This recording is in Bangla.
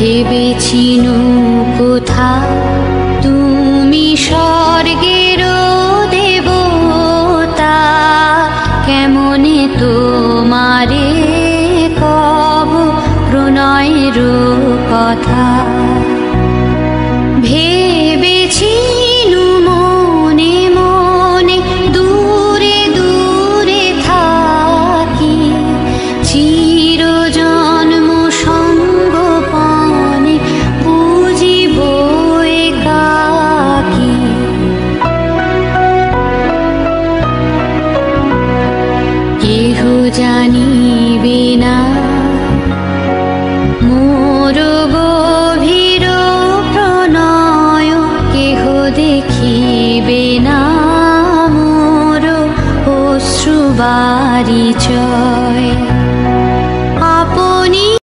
ভেবেছিনু কোথা তুমি স্বর্গের দেবতা, কেমনে তোমারে কব প্রণয়ের কথা। ভেবেছিনু মনে মনে দূরে দূরে থাকি, চিরজন্ম সঙ্গোপনে বুঝিব একাকী। কেহ জানিবে না মোর গভীর প্রণয়, কেহ দেখিবে না মোর অশ্রুবারিচ।